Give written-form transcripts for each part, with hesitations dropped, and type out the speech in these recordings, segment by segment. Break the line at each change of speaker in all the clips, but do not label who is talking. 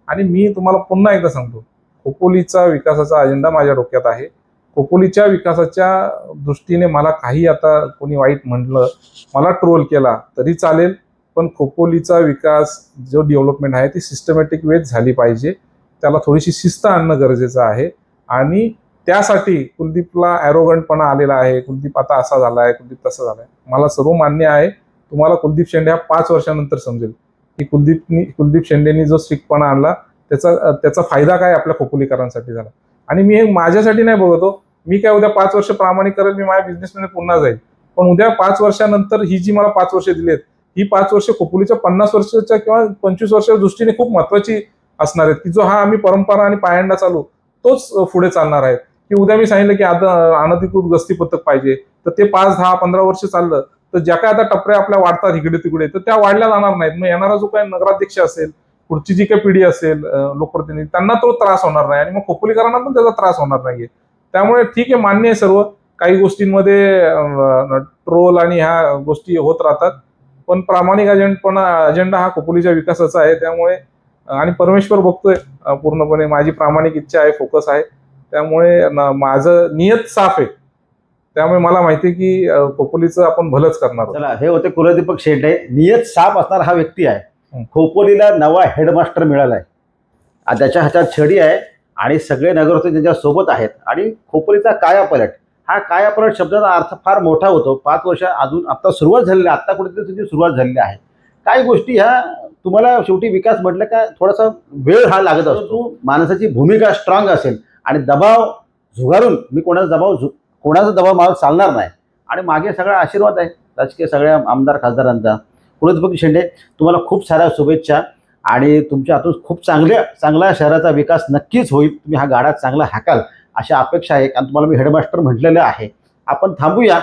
आणि मी तुम्हाला पुन्हा एकदा सांगतो, खोपोलीचा विकासाचा अजेंडा माझ्या डोक्यात आहे. खोपोलीच्या विकासाच्या दृष्टीने मला काही आता कोणी वाईट म्हटलं, मला ट्रोल केला तरी चालेल, पण खोपोलीचा विकास जो डेव्हलपमेंट आहे ती सिस्टमॅटिक वेच झाली पाहिजे. त्याला थोडीशी शिस्त आणणं गरजेचं आहे आणि त्यासाठी कुलदीपला ॲरोगंटपणा आलेला आहे. कुलदीप आता असा झालाय, कुलदीप तसा झालाय. मला सर्व मान्य आहे. तुम्हाला कुलदीप शेंडे हा 5 वर्षानंतर समजेल की कुलदीप शेंडेनी जो स्ट्रिक्टपणा आणला त्याचा फायदा काय आपल्या खोपोलीकरांसाठी झाला. आणि मी हे माझ्यासाठी नाही बघतो. मी काय उद्या 5 वर्ष प्रामाणिक करेल, मी माझ्या बिझनेसमध्ये पुन्हा जाईल. पण उद्या 5 वर्षानंतर ही जी मला 5 वर्ष दिली आहेत, ही 5 वर्ष खोपोलीच्या 50 वर्षाच्या किंवा 25 वर्षाच्या दृष्टीने खूप महत्वाची असणार आहेत, की जो हा आम्ही परंपरा आणि पायंडा चालू तोच पुढे चालणार आहे. की उद्या मी सांगितलं की आता अनधिकृत गस्ती पथक पाहिजे, तर ते 5, 10, 15 वर्ष चाललं तर ज्या काय आता टपऱ्या आपल्या वाढतात इकडे तिकडे, तर त्या वाढल्या जाणार नाहीत. मग येणारा जो काही नगराध्यक्ष असेल, पुढची जी काही पिढी असेल लोकप्रतिनिधी, त्यांना तो त्रास होणार नाही आणि मग खोपोलीकरांना पण त्याचा त्रास होणार नाहीये. त्यामुळे ठीक आहे, मान्य आहे सर्व काही गोष्टींमध्ये ट्रोल आणि ह्या गोष्टी होत राहतात, पण प्रामाणिक अजेंडा हा खोपोलीच्या विकासाचा आहे. त्यामुळे आणि परमेश्वर बघतोय पूर्णपणे, माझी प्रामाणिक इच्छा आहे, फोकस आहे. त्यामुळे माझं नियत साफ आहे. त्यामुळे मला माहिती आहे की खोपोलीचं आपण भलंच करणार.
चला, हे होते कुलदीपक शेंडे. नियत साफ असणार हा व्यक्ती आहे. खोपोलीला नवा हेडमास्टर मिळालाय, त्याच्या हातात छडी आहे आणि सगळे नगरसेवक त्यांच्या सोबत आहेत. आणि खोपोलीचा कायापलट, हा कायापलट शब्दाचा अर्थ फार मोठा होतो. 5 वर्ष अजून आता सुरुवात झालेली आहे, आता कुठेतरी त्याची सुरुवात झालेली आहे. काही गोष्टी ह्या तुम्हाला शेवटी विकास म्हटलं का थोडासा वेळ हा लागत असतो. माणसाची भूमिका स्ट्रॉंग असेल आणि दबाव झुगारून मी कोणाचा दबाव मला चालणार नाही. आणि मागे सगळा आशीर्वाद आहे राजकीय सगळ्या आमदार खासदारांचा. कुलदीपक शेंडे, तुम्हाला खूप साऱ्या शुभेच्छा आणि तुमच्या हातून खूप चांगला शहराचा विकास नक्कीच होईल. तुम्ही हा गाडा चांगला हाकाल अशी अपेक्षा आहे. कारण तुम्हाला मी हेडमास्टर म्हटलेलं आहे. आपण थांबूया.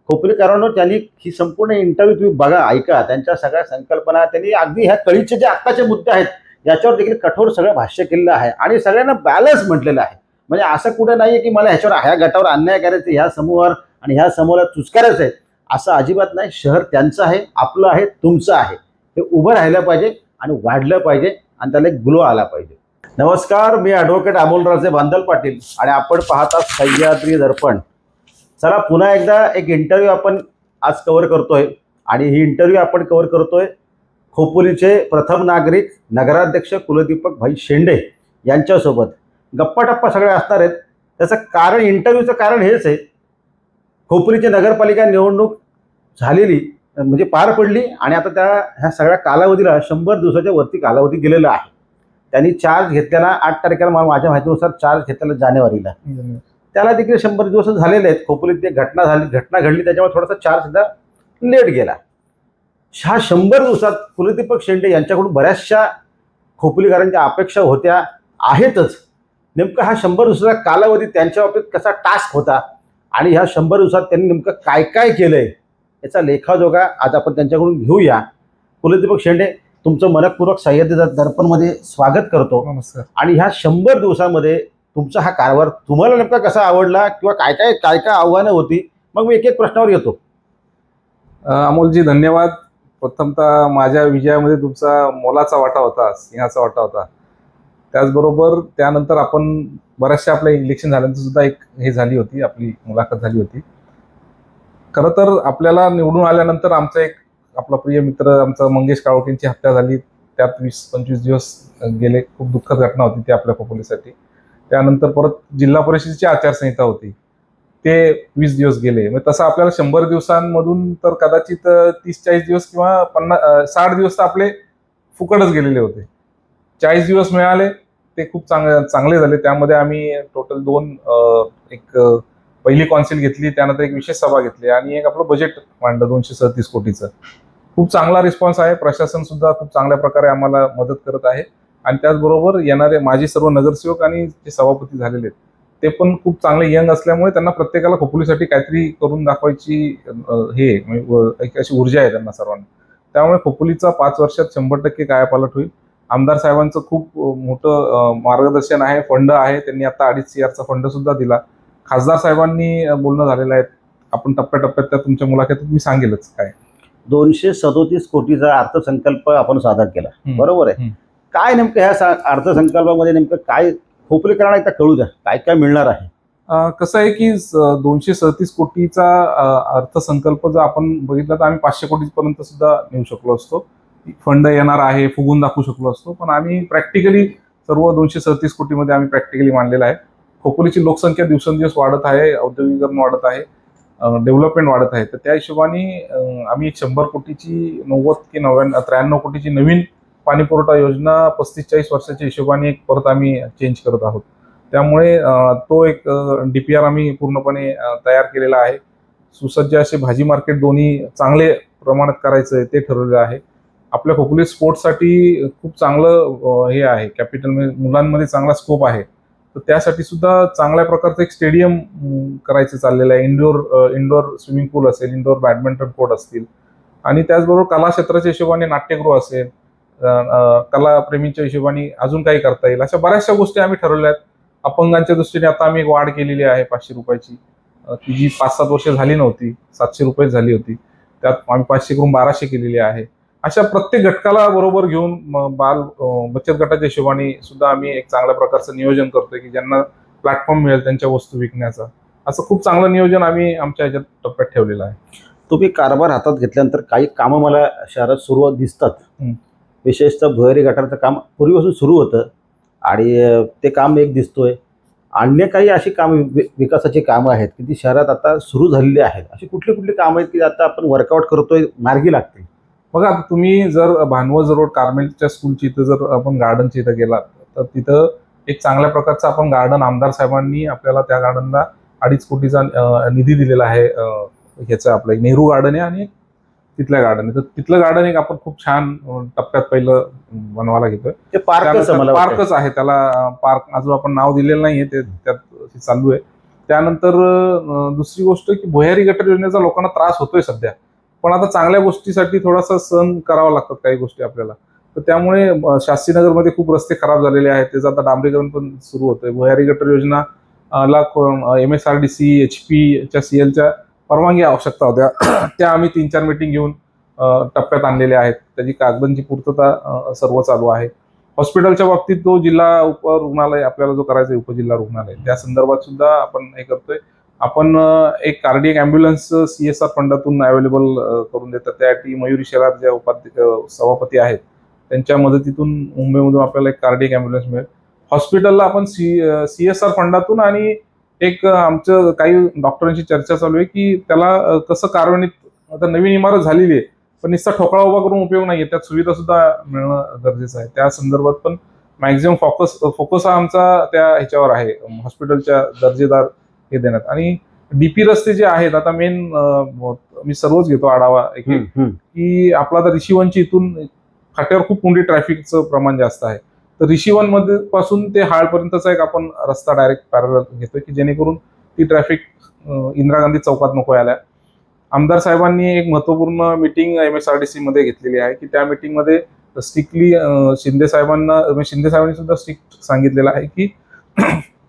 खोपोलीकरांनो, त्यांनी ही संपूर्ण इंटरव्ह्यू तुम्ही बघा, ऐका. त्यांच्या सगळ्या संकल्पना त्यांनी अगदी ह्या कळीचे जे आत्ताचे मुद्दे आहेत याच्यावर देखील कठोर सगळं भाष्य केलेलं आहे आणि सगळ्यांना बॅलन्स म्हटलेलं आहे. म्हणजे असं कुठे नाहीये की मला ह्या गटावर अन्याय करायचे, ह्या समूहावर आणि ह्या समूहाला चुचकारायचं आहे, असं अजिबात नाही. शहर त्यांचं आहे, आपलं आहे, तुमचं आहे. हे उभं राहिलं पाहिजे आणि वाढलं पाहिजे आणि त्याला एक ग्लो आला पाहिजे. नमस्कार, मी ॲडव्होकेट अमोलराजे बांदल पाटील आणि आपण पाहता सह्याद्री दर्पण. चला, पुन्हा एकदा एक इंटरव्ह्यू आपण आज कव्हर करतोय आणि ही इंटरव्ह्यू आपण कव्हर करतोय खोपोलीचे प्रथम नागरिक नगराध्यक्ष कुलदीपक भाई शेंडे यांच्यासोबत. गप्पा टप्पा सगळे असणार आहेत. त्याचं कारण, इंटरव्ह्यूचं कारण हेच आहे, खोपोलीची नगरपालिका निवडणूक झालेली म्हणजे पार पडली आणि आता ह्या सगळ्या कालावधीला 100 दिवसाच्या वरती कालावधी गेलेला आहे. त्यांनी चार्ज घेतलेला 8 तारखेला, माझ्या माहितीनुसार चार्ज घेतलेला जानेवारीला. त्याला देखील 100 दिवस झालेले आहेत. खोपोलीत एक घटना घडली, त्याच्यामुळे थोडासा चार्ज सुद्धा लेट गेला. ह्या 100 दिवसात कुलदीपक शेंडे यांच्याकडून बऱ्याचशा खोपोलीकरांच्या अपेक्षा होत्या, आहेतच. नेमकं हा 100 दिवसाचा कालावधी त्यांच्या बाबतीत कसा टास्क होता आणि ह्या 100 दिवसात त्यांनी नेमकं काय काय केलंय याचा लेखाजोखा आज आपण त्यांच्याकडून घेऊया. कुलदीपक शेंडे, तुमचं मनपूर्वक सह्याद्री दर्पणमध्ये स्वागत करतो.
नमस्कार.
आणि ह्या 100 दिवसामध्ये तुमचा हा कारभार तुम्हाला नेमका कसा आवडला किंवा काय काय आव्हानं होती, मग मी एक एक प्रश्नावर येतो.
अमोलजी, धन्यवाद. प्रथमतः माझ्या विजयामध्ये तुमचा मोलाचा वाटा होता, सिंहाचा वाटा होता. त्याचबरोबर त्यानंतर आपण बऱ्याचशा आपल्या इलेक्शन झाल्यानंतर सुद्धा एक हे झाली होती, आपली मुलाखत झाली होती. खरं तर आपल्याला निवडून आल्यानंतर आमचा एक आपला प्रिय मित्र आमचा मंगेश काळोखेंची हत्या झाली. त्यात 20-25 दिवस गेले. खूप दुःखद घटना होती ती आपल्या खोपोलीसाठी. त्यानंतर परत जिल्हा परिषदेची आचारसंहिता होती, ते 20 दिवस गेले. मग तसं आपल्याला 100 दिवसांमधून तर कदाचित 30-40 दिवस किंवा 60 दिवस तर आपले फुकटच गेलेले होते. 40 दिवस मिळाले, ते खूप चांगले झाले. त्यामध्ये आम्ही टोटल 2 पहिली कॉन्सिल घेतली, त्यानंतर एक विशेष सभा घेतली आणि एक आपलं बजेट मांडलं 237 कोटीचं. खूप चांगला रिस्पॉन्स आहे. प्रशासन सुद्धा खूप चांगल्या प्रकारे आम्हाला मदत करत आहे आणि त्याचबरोबर येणारे माझे सर्व नगरसेवक आणि जे सभापती झालेले आहेत ते पण खूप चांगले यंग असल्यामुळे त्यांना प्रत्येकाला खोपोलीसाठी काहीतरी करून दाखवायची एक अशी ऊर्जा आहे त्यांना सर्वांना. त्यामुळे खोपोलीचा 5 वर्षात 100% कायापालट होईल. आमदार साहेबांचं खूप मोठं मार्गदर्शन आहे, फंड आहे. त्यांनी आता 2.5 CR फंड सुद्धा दिला. खासदार साहेबांनी बोलणं झालेलं आहे. आपण टप्प्याटप्प्यात त्या तुमच्या मुलाखतीत मी सांगेलच काय.
237 कोटीचा अर्थसंकल्प आपण सादर केला, बरोबर आहे. काय नेमकं ह्या अर्थसंकल्पामध्ये नेमकं काय खोपलेकरांना एकदा कळू द्या, काय काय मिळणार आहे.
कसं आहे की 237 कोटीचा अर्थसंकल्प जर आपण बघितला तर आम्ही 500 कोटीपर्यंत सुद्धा नेऊ शकलो असतो. फंड येणार आहे फुगून दाखवू शकलो असतो, पण आम्ही प्रॅक्टिकली सर्व 237 कोटीमध्ये आम्ही प्रॅक्टिकली मांडलेलं आहे. खोपोलीची लोकसंख्या दिवसेंदिवस वाढत आहे, औद्योगिकरण वाढत आहे, डेव्हलपमेंट वाढत आहे. तर त्या हिशोबाने आम्ही 100 कोटीची 90 की 93 कोटीची नवीन पाणी पुरवठा योजना 35-40 वर्षाच्या हिशोबाने एक परत आम्ही चेंज करत आहोत. त्यामुळे तो एक डीपीआर आम्ही पूर्णपणे तयार केलेला आहे. सुसज्ज असे भाजी मार्केट दोन्ही चांगले प्रमाणात करायचं आहे ते ठरवलेलं आहे. आपल्या खोपोली स्पोर्ट्ससाठी खूप चांगलं हे आहे, कॅपिटल मुलांमध्ये चांगला स्कोप आहे. तर त्यासाठी सुद्धा चांगल्या प्रकारचं एक स्टेडियम करायचं चाललेलं आहे. इंडोर स्विमिंग पूल असेल, इंडोर बॅडमिंटन कोर्ट असतील आणि त्याचबरोबर कला क्षेत्राच्या हिशोबाने नाट्यगृह असेल, कलाप्रेमींच्या हिशोबाने अजून काही करता येईल, अशा बऱ्याचशा गोष्टी आम्ही ठरवल्या आहेत. अपंगांच्या दृष्टीने आता आम्ही एक वाढ केलेली आहे 500 रुपयाची, ती जी 5-7 वर्ष झाली नव्हती, 700 रुपये झाली होती, त्यात आम्ही 500 करून 1200 केलेली आहे. अशा प्रत्येक घटकाला बरोबर घेऊन बाल बचत गटाच्या हिशोबाने सुद्धा आम्ही एक चांगल्या प्रकारचं नियोजन करतोय की ज्यांना प्लॅटफॉर्म मिळेल त्यांच्या वस्तू विकण्याचा. असं खूप चांगलं नियोजन आम्ही आमच्या ह्याच्यात टप्प्यात ठेवलेलं आहे.
तुम्ही कारभार हातात घेतल्यानंतर काही कामं मला शहरात सुरू दिसतात.
हं.
विशेषतः भुयारी गटारचं काम पूर्वीपासून सुरू होतं आणि ते काम एक दिसतोय. अन्य काही अशी कामं विकासाची कामं आहेत की ती शहरात आता सुरू झालेली आहेत. अशी कुठली कुठली कामं आहेत की आता आपण वर्कआउट करतोय, मार्गी लागतील.
बघा आता तुम्ही जर भानवज रोड कार्मेलच्या स्कूलची इथं जर आपण गार्डनच्या इथं गेलात तर तिथं एक चांगल्या प्रकारचं आपण गार्डन आमदार साहेबांनी आपल्याला त्या गार्डनला 2.5 कोटीचा निधी दिलेला आहे. ह्याचं आपलं एक नेहरू गार्डन आहे आणि तिथलं गार्डन आहे. तर तिथलं गार्डन एक आपण खूप छान टप्प्यात पहिलं बनवायला घेतोय.
ते पार्कच मला वाटतं.
पार्कच आहे, त्याला पार्क अजून आपण नाव दिलेलं नाहीये, ते त्यात चालू आहे. त्यानंतर दुसरी गोष्ट की भुयारी गटर योजनेचा लोकांना त्रास होतोय सध्या, पण आता चांगल्या गोष्टीसाठी थोडासा सहन करावा लागतात काही गोष्टी आपल्याला. तर त्यामुळे शास्त्रीनगरमध्ये खूप रस्ते खराब झालेले आहेत, त्याचं आता डांबरीकरण पण सुरू होतंय. भुयारी गटर योजना ला MSRDC HP च्या CL परवानगी आवश्यकता होत्या त्या आम्ही 3-4 मीटिंग घेऊन टप्प्यात आणलेल्या आहेत. त्याची कागदांची पूर्तता सर्व चालू आहे. हॉस्पिटलच्या बाबतीत जो जिल्हा उपरुग्णालय आपल्याला जो करायचा आहे, उपजिल्हा रुग्णालय, त्या संदर्भात सुद्धा आपण हे करतोय. आपण एक कार्डियक अँब्युलन्स CSR फंडातून अवेलेबल करून देतात. त्यासाठी मयुरी शेलार ज्या सभापती आहेत त्यांच्या मदतीतून मुंबईमधून आपल्याला एक कार्डियक अँब्युलन्स मिळेल. हॉस्पिटलला आपण CSR फंडातून आणि एक आमचं काही डॉक्टरांची चर्चा चालू आहे की त्याला कसं कार्यान्वित, आता नवीन इमारत झालेली आहे पण नुसता ठोकळा उभा करून उपयोग नाहीये, त्यात सुविधा सुद्धा मिळणं गरजेचं आहे. त्या संदर्भात पण मॅक्झिमम फोकस हा आमचा त्या ह्याच्यावर आहे, हॉस्पिटलच्या दर्जेदार हे देण्यात. आणि DP रस्ते जे आहेत आता मेन मी सर्वच घेतो आढावा की आपला आता ऋषीवनची इथून फाट्यावर खूप मोठी ट्रॅफिकचं प्रमाण जास्त आहे. तर ऋषीवन मध्ये पासून ते हाळपर्यंतचा एक आपण रस्ता डायरेक्ट पॅरलल घेतोय की जेणेकरून ती ट्रॅफिक इंदिरा गांधी चौकात नको यायला. आमदार साहेबांनी एक महत्वपूर्ण मीटिंग MSRDC मध्ये घेतलेली आहे की त्या मीटिंगमध्ये स्ट्रिक्टली शिंदे साहेबांनी सुद्धा स्ट्रिक्ट सांगितलेलं आहे की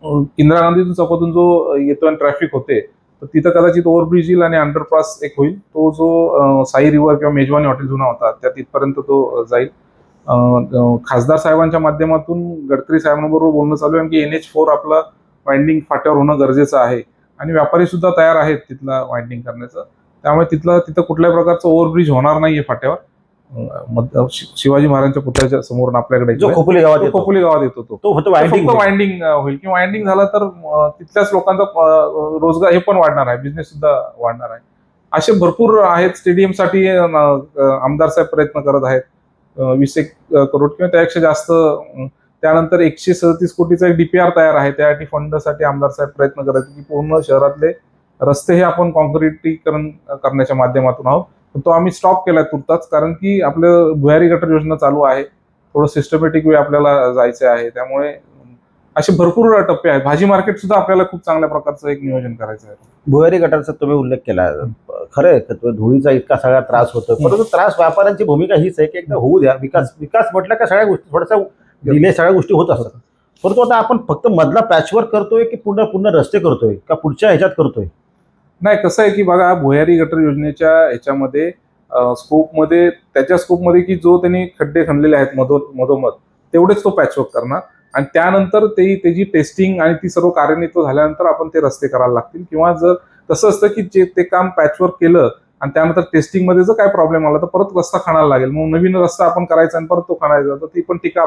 इंदिरा गांधी चौकातून जो येतो आणि ट्रॅफिक होते तर तिथं कदाचित ओव्हरब्रिज येईल आणि अंडरपास एक होईल. तो जो साई रिव्हर किंवा मेजवानी हॉटेल जुना होता त्या तिथपर्यंत तो जाईल. खासदार साहेबांच्या माध्यमातून गडकरी साहेबांबरोबर बोलणं चालू आहे की NH4 आपलं वाइंडिंग फाट्यावर होणं गरजेचं आहे आणि व्यापारी सुद्धा तयार आहेत तिथला वाइंडिंग करण्याचं. त्यामुळे तिथं कुठल्याही प्रकारचं ओव्हरब्रिज होणार नाहीये फाट्यावर. शिवाजी महाराजांच्या पुतळ्याच्या समोरून आपल्याकडे
जो खोपोली गावात येतो
तो फक्त वाइंडिंग होईल की वाइंडिंग झालं तर तिथल्याच लोकांचा रोजगार हे पण वाढणार आहे, बिझनेस सुद्धा वाढणार आहे. असे भरपूर आहेत. स्टेडियमसाठी आमदार साहेब प्रयत्न करत आहेत, 20 करोड किंवा त्यापेक्षा जास्त. त्यानंतर 137 कोटीचा एक DPR तयार आहे, त्यासाठी फंडसाठी आमदार साहेब प्रयत्न करत आहेत की पूर्ण शहरातले रस्ते हे आपण कॉन्क्रिटीकरण करण्याच्या माध्यमातून आहोत. तो आम्ही स्टॉप केलाय तुर्ताच, कारण की आपलं भुयारी गटर योजना चालू आहे, थोडं सिस्टमॅटिक वे आपल्याला जायचं आहे. त्यामुळे असे भरपूर टप्पे आहेत. भाजी मार्केट सुद्धा आपल्याला खूप चांगल्या प्रकारचं एक नियोजन करायचं आहे.
भुयारी गटारचा तुम्ही उल्लेख केला, खरं आहे की धुळीचा इतका सगळा त्रास होतो, परंतु त्रास व्यापाऱ्यांची भूमिका हीच आहे की एकदा होऊ द्या. विकास म्हटलं का सगळ्या गोष्टी थोडासा डिले सगळ्या गोष्टी होत असतात. परंतु आता आपण फक्त मधला पॅचवर्क करतोय की पूर्ण रस्ते करतोय का पुढच्या ह्याच्यात करतोय?
नाही, कसं आहे की बघा भुयारी गटर योजनेच्या ह्याच्यामध्ये स्कोपमध्ये की जो त्यांनी खड्डे खणलेले आहेत मधोमध तेवढेच तो पॅचवर्क करणार आणि त्यानंतर त्याची टेस्टिंग आणि ती सर्व कार्यान्वित झाल्यानंतर आपण ते रस्ते करायला लागतील. किंवा जर कसं असतं की जे ते काम पॅचवर्क केलं आणि त्यानंतर टेस्टिंगमध्ये जर काय प्रॉब्लेम आला तर परत रस्ता खणायला लागेल, मग नवीन रस्ता आपण करायचा आणि परत तो खणायचा, तर ती पण टीका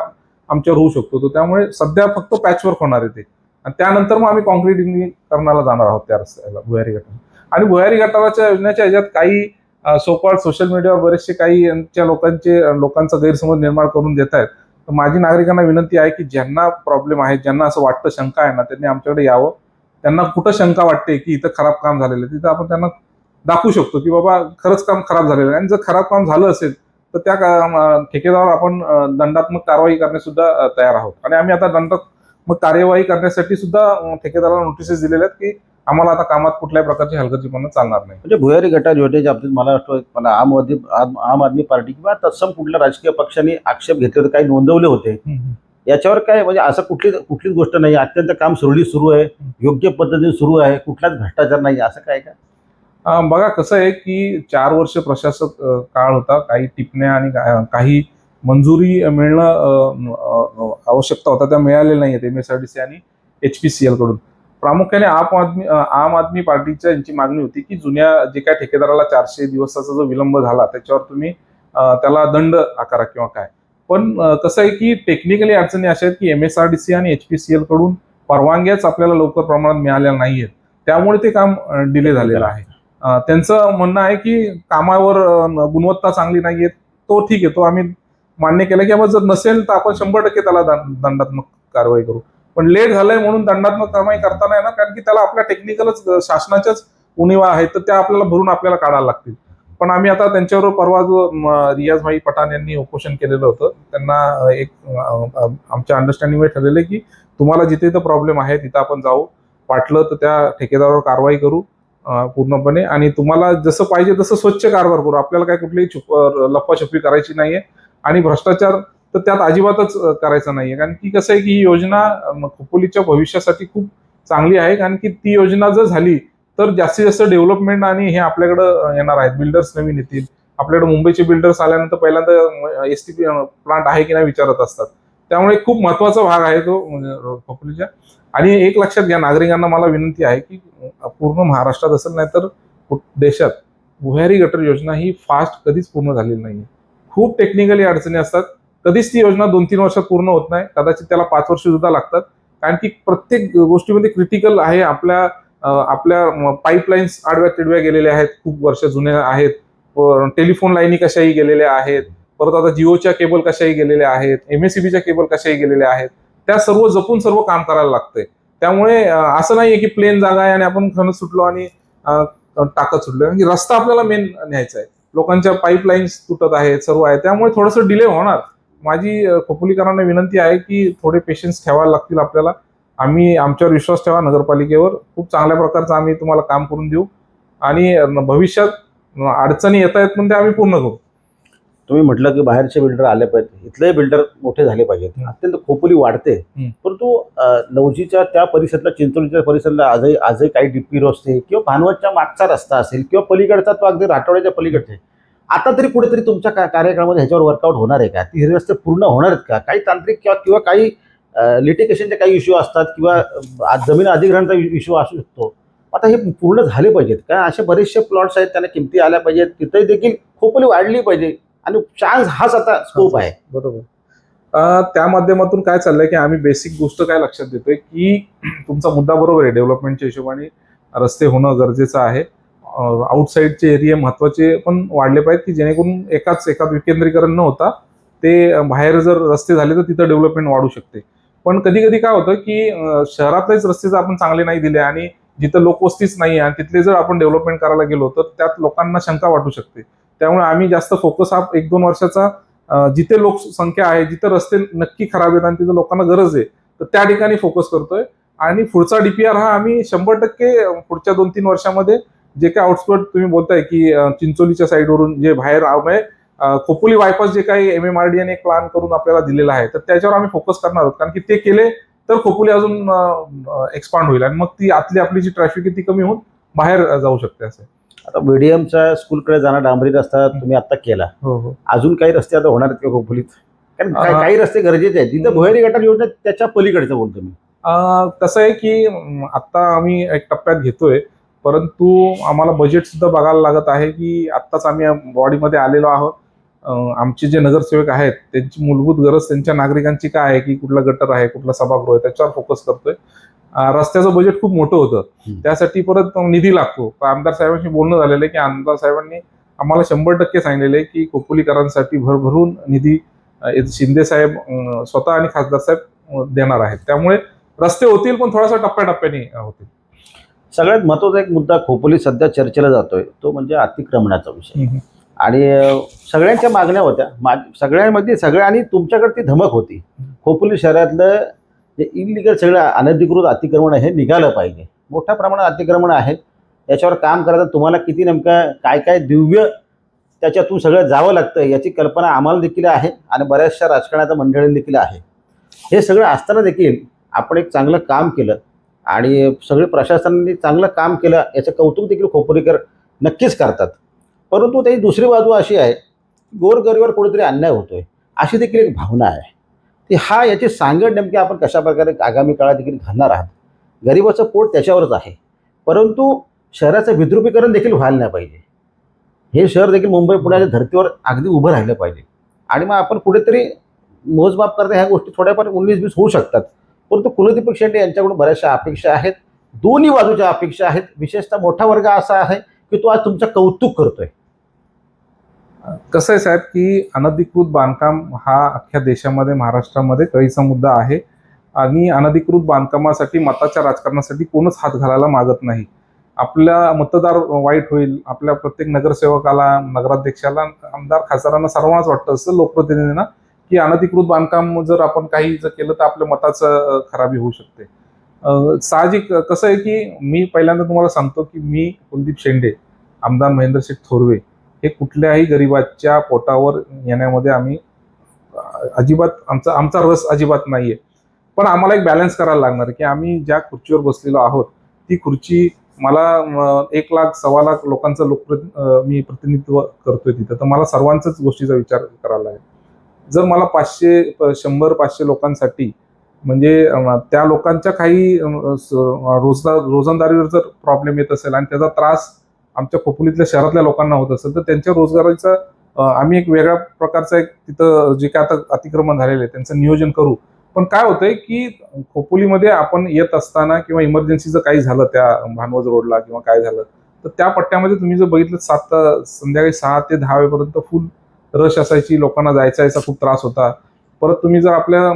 आमच्यावर होऊ शकतो. तर त्यामुळे सध्या फक्त पॅचवर्क होणार आहे ते आणि त्यानंतर मग आम्ही कॉन्क्रिटीकरणाला जाणार आहोत त्या रस्त्याला भुयारी गटार. आणि भुयारी गटाराच्या योजनेच्या ह्याच्यात काही सोकॉल्ड सोशल मीडियावर बरेचसे काही यांच्या लोकांचा गैरसमज निर्माण करून देत आहेत. तर माझी नागरिकांना विनंती आहे की ज्यांना प्रॉब्लेम आहे, ज्यांना असं वाटतं, शंका आहे ना, त्यांनी आमच्याकडे यावं. त्यांना कुठं शंका वाटते की इथं खराब काम झालेलं आहे, तिथं आपण त्यांना दाखवू शकतो की बाबा खरंच काम खराब झालेलं आहे. आणि जर खराब काम झालं असेल तर त्या ठेकेदारावर आपण दंडात्मक कारवाई करण्यास सुद्धा तयार आहोत. आणि आम्ही आता दंडात्मक कार्यवाही करण्यासाठी सुद्धा ठेकेदाराला नोटिसेस दिलेल्या आहेत की आम्हाला आता कामात कुठल्याही प्रकारची हलगर्जीपणा चालणार नाही.
म्हणजे भुयारी गटार योजनेच्या बाबतीत मला वाटतं मला आम आदमी पार्टी किंवा तत्सम कुठल्या राजकीय पक्षांनी आक्षेप घेतले होते, काही नोंदवले होते. याच्यावर काय म्हणजे असं कुठलीच गोष्ट नाही, अत्यंत काम सुरळीत सुरू आहे, योग्य पद्धतीने सुरू आहे, कुठलाच भ्रष्टाचार नाही, असं काय का?
बघा कसं आहे की 4 वर्ष प्रशासक काळ होता, काही टिपण्या आणि काही मंजुरी मिळणं आवश्यकता होता, त्या मिळालेल्या नाहीयेत MSRDC आणि HPCL कडून. प्रामुख्याने आम आदमी पार्टीच्या यांची मागणी होती की जुन्या जे काय ठेकेदाराला 400 दिवसाचा जो विलंब झाला त्याच्यावर तुम्ही त्याला दंड आकारा किंवा काय. पण कसं आहे की टेक्निकली अडचणी अशा आहेत की MSRDC आणि HPCL कडून परवानग्याच आपल्याला लवकर प्रमाणात मिळालेल्या नाहीयेत, त्यामुळे ते काम डिले झालेलं आहे. त्यांचं म्हणणं आहे की कामावर गुणवत्ता चांगली नाहीये, तो ठीक आहे, तो आम्ही मान्य केलं की जर नसेल तर आपण 100% त्याला दंडात्मक कारवाई करू. पण लेट झालंय म्हणून दंडात्मक कारवाई करता नाही ना, कारण की त्याला आपल्या टेक्निकलच शासनाच्याच उणिवा आहेत, तर त्या आपल्याला भरून आपल्याला काढायला लागतील. पण आम्ही आता त्यांच्यावर परवा जो रियाजभाई पठाण यांनी उपोषण केलेलं होतं, त्यांना एक आमच्या अंडरस्टँडिंग ठरलेलं आहे की तुम्हाला जिथे इथं प्रॉब्लेम आहे तिथं आपण जाऊ, वाटलं तर त्या ठेकेदारावर कारवाई करू पूर्णपणे, आणि तुम्हाला जसं पाहिजे तसं स्वच्छ कारभार करू. आपल्याला काय कुठलीही लप्पाछपी करायची नाहीये आणि भ्रष्टाचार तर त्यात अजिबातच करायचा नाहीये. कारण की कसं आहे की ही योजना खोपोलीच्या भविष्यासाठी खूप चांगली आहे, कारण की ती योजना जर झाली तर जास्तीत जास्त डेव्हलपमेंट आणि हे आपल्याकडे येणार आहेत, बिल्डर्स नवीन येतील. आपल्याकडे मुंबईचे बिल्डर्स आल्यानंतर पहिल्यांदा STP प्लांट आहे की नाही विचारत असतात. त्यामुळे खूप महत्वाचा भाग आहे तो खोपोलीच्या. आणि एक लक्षात घ्या, नागरिकांना मला विनंती आहे की पूर्ण महाराष्ट्रात असेल नाही तर देशात भुयारी गटर योजना ही फास्ट कधीच पूर्ण झालेली नाहीये. खूप टेक्निकली अडचणी असतात, कधीच ती योजना 2-3 वर्षात पूर्ण होत नाही, कदाचित त्याला 5 वर्ष सुद्धा लागतात. कारण की प्रत्येक गोष्टीमध्ये क्रिटिकल आहे. आपल्या पाईपलाईन्स आडव्या तिडव्या गेलेल्या आहेत, खूप वर्ष जुन्या आहेत, टेलिफोन लाईनी कशाही गेलेल्या आहेत, परत आता जिओच्या केबल कशाही गेलेल्या आहेत, MSCBच्या केबल कशाही गेलेल्या आहेत, त्या सर्व जपून सर्व काम करायला लागतंय. त्यामुळे असं नाहीये की प्लेन जागा आहे आणि आपण खणत सुटलो आणि टाकत सुटलो. कारण की रस्ता आपल्याला मेन न्यायचा आहे, लोकांच्या पाईपलाईन्स तुटत आहेत, सर्व आहे, त्यामुळे थोडंसं डिले होणार. माझी खोपोलीकरांना विनंती आहे की थोडे पेशन्स ठेवायला लागतील आपल्याला. आम्ही आमच्यावर विश्वास ठेवा, नगरपालिकेवर खूप चांगल्या प्रकारचं आम्ही तुम्हाला काम करून देऊ आणि भविष्यात अडचणी येत आहेत पण ते आम्ही पूर्ण करू.
तुम्ही म्हटलं की बाहेरचे बिल्डर आले पाहिजे, इथले बिल्डर मोठे झाले पाहिजेत, अत्यंत खोपोली वाढते. परंतु लवजीच्या त्या परिसराला, चिंचोलीच्या परिसराला आजही काही डिप्पी रस्ते किंवा भानवतच्या मागचा रस्ता असेल किंवा पलीकडचा तो अगदी राठोड्याच्या पलीकडचे, आता तरी कुठेतरी तुमच्या कार्यक्रमामध्ये ह्याच्यावर वर्कआउट होणार आहे का? ती हे रस्ते पूर्ण होणार आहेत का? काही तांत्रिक किंवा काही लिटिगेशनचे काही इश्यू असतात किंवा जमीन अधिग्रहणाचा इश्यू असू शकतो. आता हे पूर्ण झाले पाहिजेत का? असे बरेचसे प्लॉट्स आहेत, त्यांना किमती आल्या पाहिजेत, तिथेही देखील खोपोली वाढली पाहिजे आणि चान्स हाच आता स्कोप आहे.
बरोबर. त्या माध्यमातून काय चाललंय की आम्ही बेसिक गोष्ट काय लक्षात देतोय की तुमचा मुद्दा बरोबर आहे, डेव्हलपमेंटच्या हिशोबाने रस्ते होणं गरजेचं आहे. आउटसाईडचे एरिया महत्वाचे पण वाढले पाहिजेत की जेणेकरून एकाच विकेंद्रीकरण न होता ते बाहेर जर रस्ते झाले तर तिथं डेव्हलपमेंट वाढू शकते. पण कधी कधी काय होतं की शहरातलेच रस्ते जर आपण चांगले नाही दिले आणि जिथं लोकवस्तीच नाही आणि तिथले जर आपण डेव्हलपमेंट करायला गेलो तर त्यात लोकांना शंका वाटू शकते. त्यामुळे आम्ही जास्त फोकस हा 1-2 वर्षाचा जिथे लोकसंख्या आहे, जिथे रस्ते नक्की खराब आहेत आणि तिथे लोकांना गरज आहे तर त्या ठिकाणी फोकस करतोय. आणि पुढचा DPR हा आम्ही 100% पुढच्या 2-3 वर्षामध्ये जे काही आउटस्कर्ट तुम्ही बोलताय की चिंचोलीच्या साईडवरून जे बाहेर खोपोली बायपास जे काही MMRDA ने प्लॅन करून आपल्याला दिलेला आहे तर त्याच्यावर आम्ही फोकस करणार आहोत. कारण की ते केले तर खोपोली अजून एक्सपांड होईल आणि मग ती आपली जी ट्रॅफिक आहे ती कमी होऊन बाहेर जाऊ शकते. असं
आता मीडियमच्या स्कूलकडे जाणं डांबरी रस्ता तुम्ही आता केला,
हो.
अजून काही रस्ते आता होणार आहेत का खोपोलीत? कारण काही रस्ते गरजेचे आहेत तिथं भुयारी गटार योजना त्याच्या पलीकडचं बोलतो मी.
कसं आहे की आता आम्ही एक टप्प्यात घेतोय, परंतु आम्हाला बजेट सुद्धा बघायला लागत आहे की आत्ताच आम्ही बॉडीमध्ये आलेलो आहोत. आमचे जे नगरसेवक आहेत त्यांची मूलभूत गरज त्यांच्या नागरिकांची काय आहे की कुठला गटर आहे, कुठला सभागृह आहे, त्याच्यावर फोकस करतोय. रस्त्याचं बजेट खूप मोठं होतं, त्यासाठी परत निधी लागतो. तर आमदार साहेबांशी बोलणं झालेलं आहे की आमदार साहेबांनी आम्हाला 100% सांगितलेलं आहे की खोपोलीकरांसाठी भरभरून निधी शिंदे साहेब स्वतः आणि खासदार साहेब देणार आहेत. त्यामुळे रस्ते होतील, पण थोडासा टप्प्याटप्प्याने होतील.
सगळ्यात महत्वाचा एक मुद्दा खोपोलीत सध्या चर्चेला जातोय तो म्हणजे अतिक्रमणाचा विषय. आणि सगळ्यांच्या मागण्या होत्या, सगळ्यांमध्ये सगळ्यांनी तुमच्याकडे ती धमक होती. खोपोली शहरातलं जे इलिगल सगळं अनधिकृत अतिक्रमण हे निघालं पाहिजे. मोठ्या प्रमाणात अतिक्रमण आहे, याच्यावर काम करायचं तुम्हाला किती नेमकं काय काय दिव्य त्याच्यातून सगळं जावं लागतं याची कल्पना आम्हाला देखील आहे आणि बऱ्याचशा राजकारणाच्या मंडळींना देखील आहे. हे सगळं असताना देखील आपण एक चांगलं काम केलं आणि सगळे प्रशासनाने चांगलं काम केलं याचं कौतुक देखील खोपोलीकर नक्कीच करतात. परंतु त्याची दुसरी बाजू अशी आहे, गोरगरिबावर कुठेतरी अन्याय होतोय अशी देखील एक भावना आहे. ती याची सांगड नेमकी आपण कशा प्रकारे आगामी काळात देखील घालणार आहात. गरिबाचं पोट त्याच्यावरच आहे, परंतु शहराचं विद्रुपीकरण देखील व्हायला नाही पाहिजे. हे शहर देखील मुंबई पुण्याच्या धर्तीवर अगदी उभं राहिलं पाहिजे. आणि मग आपण कुठेतरी मोजमाप करता ह्या गोष्टी थोड्याफार 19-20 होऊ शकतात. परंतु कुलदीपक शेंडे यांच्याकडून बऱ्याचशा अपेक्षा आहेत, दोन्ही बाजूच्या अपेक्षा आहेत. विशेषतः मोठा वर्ग असा आहे की तो आज तुमचं कौतुक करतोय.
कसं आहे साहेब की अनधिकृत बांधकाम हा अख्ख्या देशामध्ये महाराष्ट्रामध्ये कळीचा मुद्दा आहे आणि अनधिकृत बांधकामासाठी मताच्या राजकारणासाठी कोणच हात घालायला मागत नाही. आपला मतदार वाईट होईल, आपल्या प्रत्येक नगरसेवकाला, नगराध्यक्षाला, आमदार खासदारांना सर्वांनाच वाटतं असतं लोकप्रतिनिधींना की अनधिकृत बांधकाम जर आपण काही जर केलं तर आपल्या मताचं खराबी होऊ शकते. साहजिक कसं आहे की मी पहिल्यांदा तुम्हाला सांगतो की मी कुलदीप शेंडे, आमदार महेंद्रशेठ थोरवे हे कुठल्याही गरिबाच्या पोटावर येण्यामध्ये आम्ही अजिबात आमचा रस अजिबात नाहीये. पण आम्हाला एक बॅलन्स करायला लागणार की आम्ही ज्या खुर्चीवर बसलेलो आहोत ती खुर्ची मला 1 लाख 1.25 लाख लोकांचं मी प्रतिनिधित्व करतोय तिथं, तर मला सर्वांचाच गोष्टीचा विचार करायला लागेल. जर मला 100-500 लोकांसाठी म्हणजे त्या लोकांच्या काही रोजंदारीवर जर प्रॉब्लेम येत असेल आणि त्याचा त्रास आमच्या खोपोलीतल्या शहरातल्या लोकांना होत असेल तर त्यांच्या रोजगाराचा आम्ही एक वेगळ्या प्रकारचा एक तिथं जे काय आता अतिक्रमण झालेलं आहे त्यांचं नियोजन करू. पण काय होतंय की खोपोलीमध्ये आपण येत असताना किंवा इमर्जन्सीचं काही झालं त्या भानवज रोडला किंवा काय झालं तर त्या पट्ट्यामध्ये तुम्ही जर बघितलं संध्याकाळी 6 ते 10 वाजेपर्यंत फुल रश असायची, लोकांना जायचा खूप त्रास होता. परत तुम्ही जर आपल्या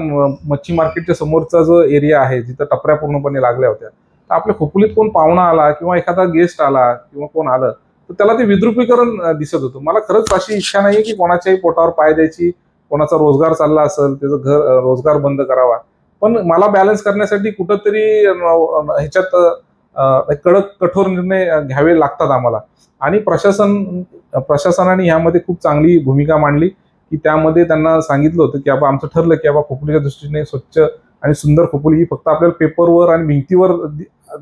मच्छी मार्केटच्या समोरचा जो एरिया आहे जिथं टपऱ्या पूर्णपणे लागल्या होत्या, तर आपल्या खोपोलीत कोण पाहुणा आला किंवा एखादा गेस्ट आला किंवा कोण आलं तर त्याला ते विद्रुपीकरण दिसत होतं. मला खरंच अशी इच्छा नाहीये की कोणाच्याही पोटावर पाय द्यायची, कोणाचा रोजगार चालला असेल त्याचं रोजगार बंद करावा. पण मला बॅलन्स करण्यासाठी कुठंतरी ह्याच्यात कडक कठोर निर्णय घ्यावे लागतात आम्हाला. आणि प्रशासनाने ह्यामध्ये खूप चांगली भूमिका मांडली की त्यामध्ये त्यांना सांगितलं होतं की बाबा आमचं ठरलं की बाबा खोपोलीच्या दृष्टीने स्वच्छ आणि सुंदर खोपोली ही फक्त आपल्याला पेपरवर आणि भिंतीवर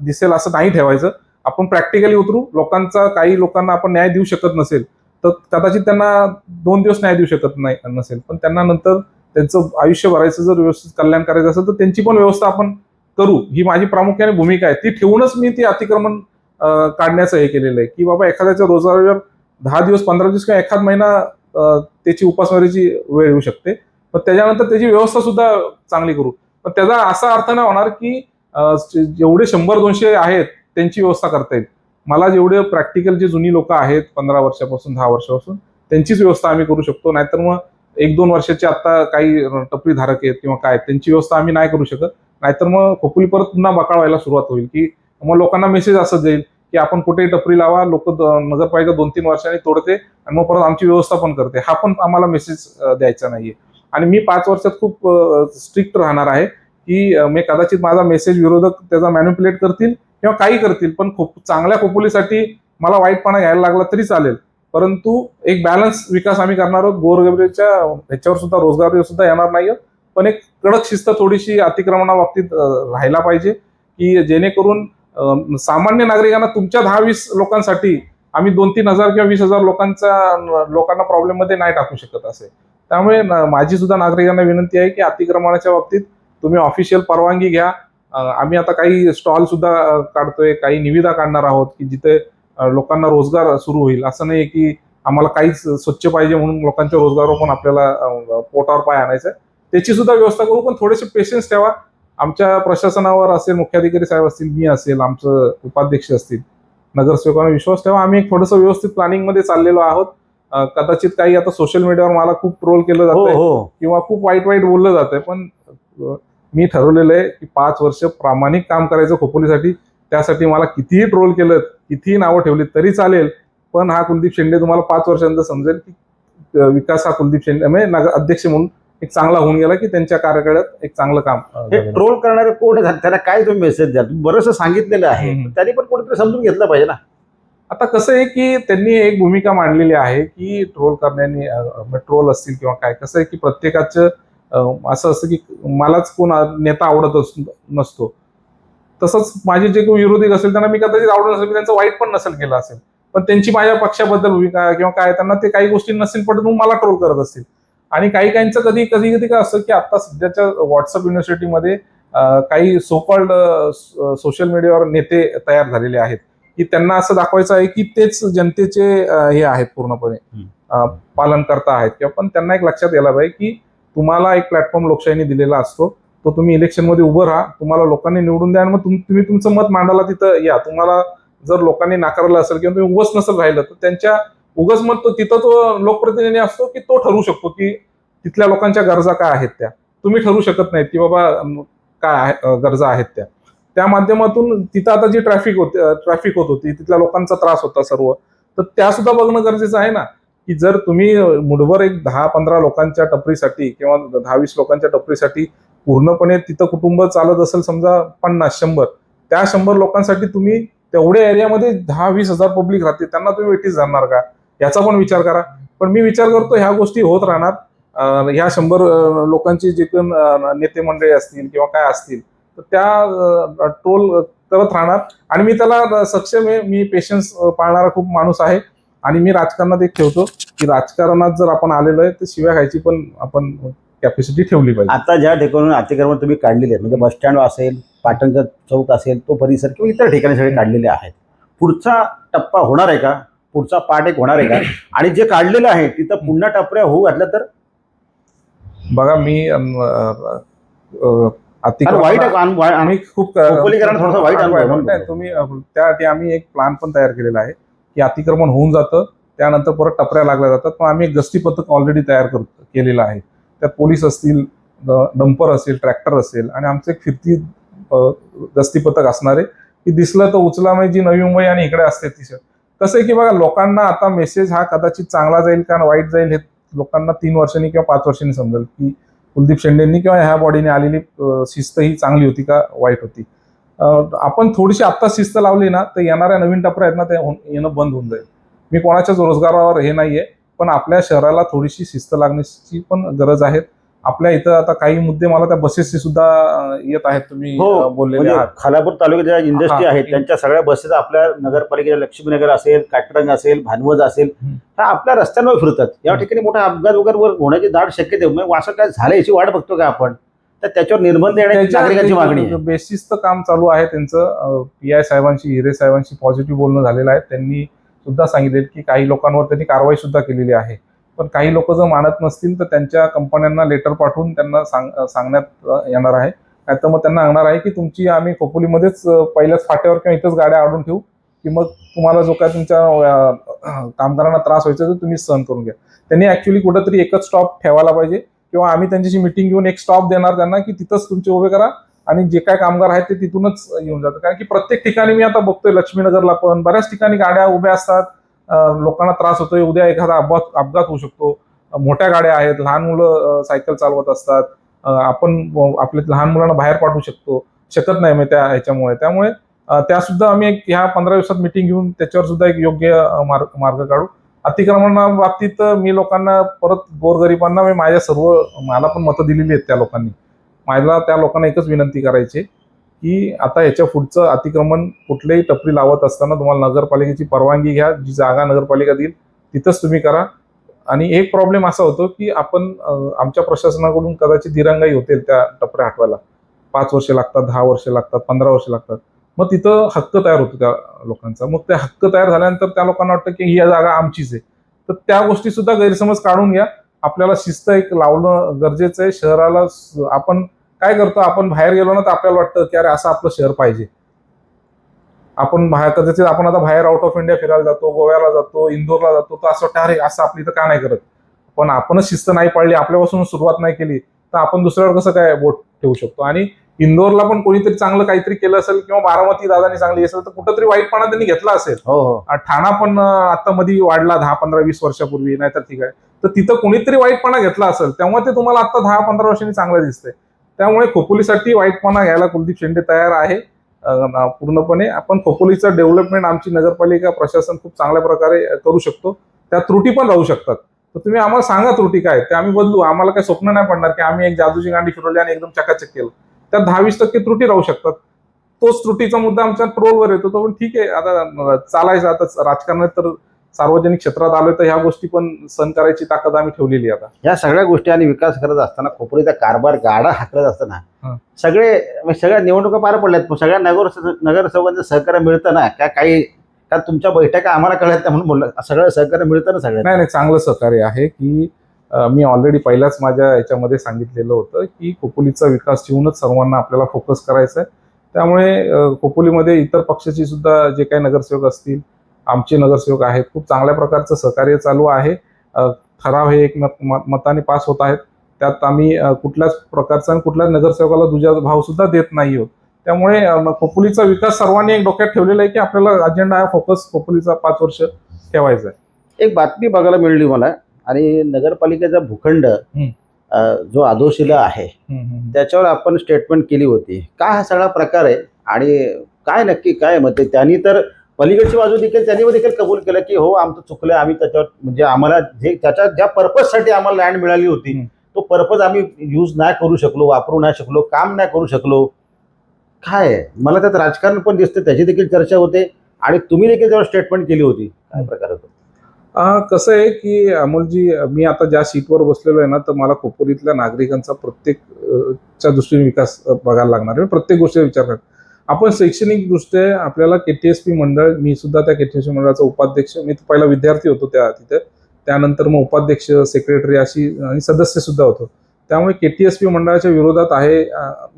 दिसेल असं नाही ठेवायचं. आपण प्रॅक्टिकली उतरू. काही लोकांना आपण न्याय देऊ शकत नसेल तर कदाचित त्यांना 2 दिवस न्याय देऊ शकत नसेल, पण त्यांना नंतर त्यांचं आयुष्य भरायचं जर व्यवस्थित कल्याण करायचं असेल तर त्यांची पण व्यवस्था आपण करू, ही माझी प्रामुख्याने भूमिका आहे. ती ठेवूनच मी ती अतिक्रमण काढण्याचं हे केलेलं आहे की बाबा एखाद्याच्या रोजगारावर 10 दिवस 15 दिवस किंवा एखाद महिना त्याची उपासमारीची वेळ येऊ शकते, पण त्याच्यानंतर त्याची व्यवस्था सुद्धा चांगली करू. पण त्याचा असा अर्थ नाही होणार की जेवढे 100-200 आहेत त्यांची व्यवस्था करता येईल. मला जेवढे प्रॅक्टिकल जे जुनी लोक आहेत 15 वर्षापासून 10 वर्षापासून त्यांचीच व्यवस्था आम्ही करू शकतो. नाहीतर मग 1-2 वर्षाचे आता काही टपरी धारक आहेत किंवा काय त्यांची व्यवस्था आम्ही नाही करू शकत. नाहीतर मग खोपोली परत पुन्हा बकाळ व्हायला सुरुवात होईल की मग लोकांना मेसेज असं जाईल की आपण कुठेही टपरी लावा, लोक नगरपालिका 2-3 वर्षांनी तोडते आणि मग परत आमची व्यवस्था पण करते. हा पण आम्हाला मेसेज द्यायचा नाहीये. आणि मी 5 वर्षात खूप स्ट्रिक्ट राहणार आहे की मी कदाचित माझा मेसेज विरोधक त्याचा मॅनिप्युलेट करतील किंवा काही करतील, पण चांगल्या खोपोलीसाठी मला वाईटपणा घ्यायला लागला तरी चालेल, परंतु एक बॅलन्स विकास आम्ही करणार आहोत. गोरगरिबाच्या ह्याच्यावर सुद्धा रोजगार सुद्धा येणार नाही, पण एक कडक शिस्त थोडीशी अतिक्रमणा बाबतीत राहायला पाहिजे की जेणेकरून सामान्य नागरिकांना तुमच्या 10-20 लोकांसाठी आम्ही 2-3 हजार किंवा 20,000 लोकांना प्रॉब्लेम मध्ये नाही टाकू शकत असे. त्यामुळे माझी सुद्धा नागरिकांना विनंती आहे की अतिक्रमणाच्या बाबतीत तुम्ही ऑफिशियल परवानगी घ्या. आम्ही आता काही स्टॉल सुद्धा काढतोय, काही निविदा काढणार आहोत की जिथे लोकांना रोजगार सुरू होईल. असं नाही की आम्हाला काहीच स्वच्छ पाहिजे म्हणून लोकांच्या रोजगारावर पण आपल्याला पोटावर पाय आणायचं आहे. त्याची सुद्धा व्यवस्था करू, पण थोडेसे पेशन्स ठेवा. आमच्या प्रशासनावर असेल, मुख्याधिकारी साहेब असतील, मी असेल, आमचं उपाध्यक्ष असतील, नगरसेवकांना विश्वास ठेवा. आम्ही एक थोडंसं व्यवस्थित प्लॅनिंगमध्ये चाललेलो आहोत. कदाचित काही आता सोशल मीडियावर मला खूप ट्रोल केलं
हो
जातंय
हो
किंवा खूप वाईट वाईट बोललं जातंय, पण मी ठरवलेलं आहे की 5 वर्ष प्रामाणिक काम करायचं खोपोलीसाठी. त्यासाठी मला कितीही ट्रोल केलं, कितीही नावं ठेवली तरी चालेल, पण हा कुलदीप शेंडे तुम्हाला 5 वर्षांनंतर समजेल की विकास हा कुलदीप शेंडे म्हणजे नगर अध्यक्ष म्हणून एक चांगला होऊन गेला, की त्यांच्या कार्यकाळात एक चांगलं काम
हे
झालेलं.
ट्रोल करणारे कोण आहेत? त्यांना काय तुम्ही मेसेज द्या? तुम्ही बरंचसं सांगितलेलं आहे,
हम्म.
त्यांनी पण कोणीतरी समजून घेतलं पाहिजे ना.
आता कसं आहे की त्यांनी एक भूमिका मांडलेली आहे की ट्रोल करण्याने ट्रोल असतील किंवा काय, कसं आहे की प्रत्येकाचं असं असतं की मलाच कोण नेता आवडत नसतो. तसंच माझे जे कोणी विरोधी असेल त्यांना मी कदाचित आवडत नसेल, मी त्यांचं वाईट पण नसेल केलं असेल, पण त्यांची माझ्या पक्षाबद्दल भूमिका किंवा काय, त्यांना ते काही गोष्टी नसेल पडत म्हणून मला ट्रोल करत असतील. आणि काही काहींचं कधी कधी कधी काय असतं की आता सध्याच्या व्हॉट्सअप युनिव्हर्सिटीमध्ये काही सोकॉल्ड सोशल मीडियावर नेते तयार झालेले आहेत की त्यांना असं दाखवायचं आहे की तेच जनतेचे हे आहेत पूर्णपणे पालनकर्ता आहेत किंवा. पण त्यांना एक लक्षात यायला पाहिजे की तुम्हाला एक प्लॅटफॉर्म लोकशाहीने दिलेला असतो, तो तुम्ही इलेक्शनमध्ये उभं राहा, तुम्हाला लोकांनी निवडून द्या आणि मग तुम्ही तुमचं मत मांडायला तिथं या. तुम्हाला जर लोकांनी नाकारलं असेल किंवा तुम्ही उगच नसेल राहिलं तर त्यांच्या उगच मत तिथं तो लोकप्रतिनिधी असतो की तो ठरवू शकतो की तिथल्या लोकांच्या गरजा काय आहेत त्या. तुम्ही ठरवू शकत नाहीत की बाबा काय गरजा आहेत त्या माध्यमातून तिथं आता जी ट्रॅफिक होत होती, तिथल्या लोकांचा त्रास होता सर्व, तर त्या सुद्धा बघणं गरजेचं आहे ना. की जर तुम्ही मुठभर एक 10-15 लोकांच्या टपरीसाठी किंवा 10-20 लोकांच्या टपरीसाठी पूर्णपणे तिथं कुटुंब चालत असेल समजा 50-100, त्या 100 लोकांसाठी तुम्ही तेवढ्या एरियामध्ये 10-20 हजार पब्लिक राहते, त्यांना तुम्ही वेटीस जाणार का, याचा पण विचार करा. पण मी विचार करतो ह्या गोष्टी होत राहणार. ह्या 100 लोकांची जे पण नेते मंडळी असतील किंवा काय असतील तर त्या ट्रोल करत राहणार. आणि मी त्याला सक्षम आहे, मी पेशन्स पाळणारा खूप माणूस आहे. आणि मी राजकारणात एक ठेवतो की राजकारणात जर आपण आलेलो आहे तर शिव्या खायची पण आपण कॅपॅसिटी ठेवली पाहिजे.
आता ज्या ठिकाणून अतिक्रमण तुम्ही काढलेले आहेत, म्हणजे बसस्टँड असेल, पाटणचा चौक असेल, तो परिसर किंवा इतर ठिकाणी सगळे काढलेले आहेत, पुढचा टप्पा होणार आहे का? पुढचा पार्ट एक होणार आहे का? आणि जे काढलेलं आहे तिथं पुन्हा टपऱ्या होऊ घातल्या तर?
बघा मी
वाईट
आम्ही खूप
खोपोलीकरांना थोडासा वाईट अनुभव आहे म्हणून
नाही, तुम्ही त्यासाठी आम्ही एक प्लॅन पण तयार केलेला आहे की अतिक्रमण होऊन जातं, त्यानंतर परत टपऱ्या लागल्या जातात. पण आम्ही एक गस्ती पथक ऑलरेडी तयार केलेलं आहे. त्यात पोलीस असतील, डंपर असेल, ट्रॅक्टर असेल आणि आमचं एक फिरती गस्ती पथक असणार आहे की दिसलं तर उचला. म्हणजे जी नवी मुंबई आणि इकडे असते ती कसं आहे की बघा लोकांना आता मेसेज हा कदाचित चांगला जाईल का वाईट जाईल हे लोकांना 3 वर्षांनी किंवा 5 वर्षांनी समजेल की कुलदीप शेंडेंनी किंवा ह्या बॉडीने आलेली शिस्त ही चांगली होती का वाईट होती. आपण थोडीशी आत्ता शिस्त लावली ना तर येणाऱ्या नवीन टपऱ्या आहेत ना ते येणं बंद होऊन जाईल. मी कोणाच्याच रोजगारावर हे नाहीये, पण आपल्या शहराला थोडीशी शिस्त लागण्याची पण गरज आहे. आपल्या इथं आता काही मुद्दे मला त्या बसेसचे सुद्धा येत आहेत, तुम्ही बोललेले
म्हणजे
आहात.
खालापूर तालुक्यात ज्या इंडस्ट्री
हा.
आहेत त्यांच्या सगळ्या बसेस आपल्या नगरपालिकेच्या लक्ष्मीनगर असेल, काटरंग असेल, भानवड असेल, ह्या आपल्या रस्त्यांवर फिरतात. या ठिकाणी मोठा अपघात वगैरे होण्याची दाट शक्यता आहे. मग असं काय झालं याची वाट बघतो का आपण? तर त्याच्यावर निर्बंध येण्याची नागरिकांची मागणी आहे.
बेसिसचं काम चालू आहे त्यांचं. PI साहेबांशी, हिरे साहेबांशी पॉझिटिव्ह बोलणं झालेलं आहे. त्यांनी सुद्धा सांगितले की काही लोकांवर त्यांनी कारवाई सुद्धा केलेली आहे. पण काही लोक जर मानत नसतील तर त्यांच्या कंपन्यांना लेटर पाठवून त्यांना सांगण्यात येणार आहे. नाहीतर मग त्यांना सांगणार आहे की तुमची आम्ही खोपोलीमध्येच पहिल्याच फाट्यावर किंवा इथंच गाड्या आणून ठेवू, की मग तुम्हाला जो काय तुमच्या कामगारांना त्रास व्हायचा तो तुम्ही सहन करून घ्या. त्यांनी ऍक्च्युली कुठेतरी एकच स्टॉप ठेवायला पाहिजे किंवा आम्ही त्यांच्याशी मिटिंग घेऊन एक स्टॉप देणार त्यांना की तिथंच तुमचे उभे करा आणि जे काय कामगार आहेत ते तिथूनच येऊन जातात. कारण की प्रत्येक ठिकाणी मी आता बघतोय लक्ष्मीनगरला पण बऱ्याच ठिकाणी गाड्या उभ्या असतात, लोकांना त्रास होतोय, उद्या एखादा अपघात होऊ शकतो. मोठ्या गाड्या आहेत, लहान मुलं सायकल चालवत असतात, आपण आपल्या लहान मुलांना बाहेर पाठवू शकत नाही मग त्या ह्याच्यामुळे. त्यामुळे त्या सुद्धा आम्ही एक ह्या 15 दिवसात मिटिंग घेऊन त्याच्यावर सुद्धा एक योग्य मार्ग काढू. अतिक्रमणा बाबतीत मी लोकांना परत गोरगरिबांना मला पण मतं दिलेली आहेत त्या लोकांनी. मला त्या लोकांना एकच विनंती करायची की आता याच्या पुढचं अतिक्रमण कुठल्याही टपरी लावत असताना तुम्हाला नगरपालिकेची परवानगी घ्या. जी जागा नगरपालिका देईल तिथंच तुम्ही करा. आणि एक प्रॉब्लेम असा होतो की आपण आमच्या प्रशासनाकडून कदाचित दिरंगाई होते त्या टपऱ्या हटवायला. 5 वर्ष लागतात, 10 वर्ष लागतात, 15 वर्ष लागतात. मग तिथं हक्क तयार होतो त्या लोकांचा. मग ते हक्क तयार झाल्यानंतर त्या लोकांना वाटतं की ही जागा आमचीच आहे. तर त्या गोष्टी सुद्धा गैरसमज काढून घ्या. आपल्याला शिस्त एक लावणं गरजेचं आहे. शहराला आपण काय करतो, आपण बाहेर गेलो ना तर आपल्याला वाटतं की अरे असं आपलं शहर पाहिजे. आपण बाहेर कदाचित आपण आता बाहेर आउट ऑफ इंडिया फिरायला जातो, गोव्याला जातो, इंदोरला जातो, तर असं वाटतं अरे असं आपली इथं का नाही करत. पण आपणच शिस्त नाही पाळली, आपल्यापासून सुरुवात नाही केली, तर आपण दुसऱ्यावर कसं काय बोट ठेवू शकतो. आणि इंदोरला पण कोणीतरी चांगलं काहीतरी केलं असेल किंवा बारामती दादानी चांगली असेल तर कुठंतरी वाईटपणा त्यांनी घेतला असेल.
हो हो.
ठाणा पण आता मध्ये वाढला 10, 15, 20 वर्षापूर्वी, नाहीतर ठीक आहे. तर तिथं कोणीतरी वाईटपणा घेतला असेल, तेव्हा ते तुम्हाला आता 10, 15 वर्षांनी चांगलं दिसतंय. त्यामुळे खोपोलीसाठी वाईटपणा घ्यायला कुलदीप शेंडे तयार आहे पूर्णपणे. आपण खोपोलीचं डेव्हलपमेंट आमची नगरपालिका प्रशासन खूप चांगल्या प्रकारे करू शकतो. त्या त्रुटी पण राहू शकतात. तर तुम्ही आम्हाला सांगा त्रुटी काय, ते आम्ही बदलू. आम्हाला काही स्वप्न नाही पडणार की आम्ही एक जादूची गांडी फिरवली आणि एकदम चकाचक केलं. त्यात 10-20% त्रुटी राहू शकतात. तोच त्रुटीचा मुद्दा आमच्या ट्रोलवर येतो. तो पण ठीक आहे, आता चालायचं. आता राजकारणात तर सार्वजनिक क्षेत्रात आलोय तर ह्या गोष्टी पण सहन करायची ताकद आम्ही ठेवलेली आहे आता.
या सगळ्या गोष्टी आणि विकास करत असताना खोपोलीचा कारभार गाडा हाकलत असताना
हं.
सगळ्या निवडणुका पार पडल्यात, पण सगळ्या नगरसेवकांचं सहकार्य मिळतं ना? का तुमच्या बैठका आम्हाला कळत नाही म्हणून बोललं, सगळं सहकार्य मिळतं ना सगळ्यांना?
नाही नाही, चांगलं सहकार्य आहे की मी ऑलरेडी पहिल्याच माझ्या याच्यामध्ये सांगितलेलं होतं की खोपोलीचा विकास ठेवूनच सर्वांना आपल्याला फोकस करायचा आहे. त्यामुळे खोपोलीमध्ये इतर पक्षाची सुद्धा जे काही नगरसेवक असतील, आमचे नगरसेवक आहेत, खूप चांगल्या प्रकारचं सहकार्य चालू आहे. ठराव हे मताने पास होत आहेत. त्यात आम्ही कुठल्याच प्रकारचा आणि कुठल्याच नगरसेवकाला दुजा भाव सुद्धा देत नाही आहोत. त्यामुळे खोपोलीचा विकास सर्वांनी एक डोक्यात ठेवलेला आहे की आपल्याला अजेंडा हा फोकस खोपोलीचा 5 वर्ष ठेवायचा आहे.
एक बातमी बघायला मिळाली मला, आणि नगरपालिकेचा भूखंड जो आदोशीला आहे त्याच्यावर आपण स्टेटमेंट केली होती. काय हा सगळा प्रकार आहे आणि काय नक्की काय मत आहे? त्यांनी तर पलीकडची बाजू देखील त्यांनी देखील कबूल केलं की हो आमचं चुकलं, आम्ही त्याच्यावर म्हणजे आम्हाला जे त्याच्या ज्या पर्पजसाठी आम्हाला लँड मिळाली होती तो पर्पज आम्ही यूज नाही करू शकलो, वापरू नाही शकलो, काम नाही करू शकलो. काय आहे? मला त्यात राजकारण पण दिसते, त्याची देखील चर्चा होते आणि तुम्ही देखील त्यावर स्टेटमेंट केली होती. काय प्रकार होतो?
कसं आहे की अमोलजी, मी आता ज्या सीटवर बसलेलो आहे ना, तर मला खोपोलीतल्या नागरिकांचा प्रत्येक च्या दृष्टीने विकास बघायला लागणार आहे. प्रत्येक गोष्टीचा विचार करा. आपण शैक्षणिक दृष्ट्या आपल्याला केटीएसपी मंडळ, मी सुद्धा त्या केटीएसपी मंडळाचा उपाध्यक्ष, मी पहिला विद्यार्थी होतो तिथे, त्यानंतर मग उपाध्यक्ष, सेक्रेटरी अशी आणि सदस्य सुद्धा होतो. त्यामुळे केटीएसपी मंडळाच्या विरोधात आहे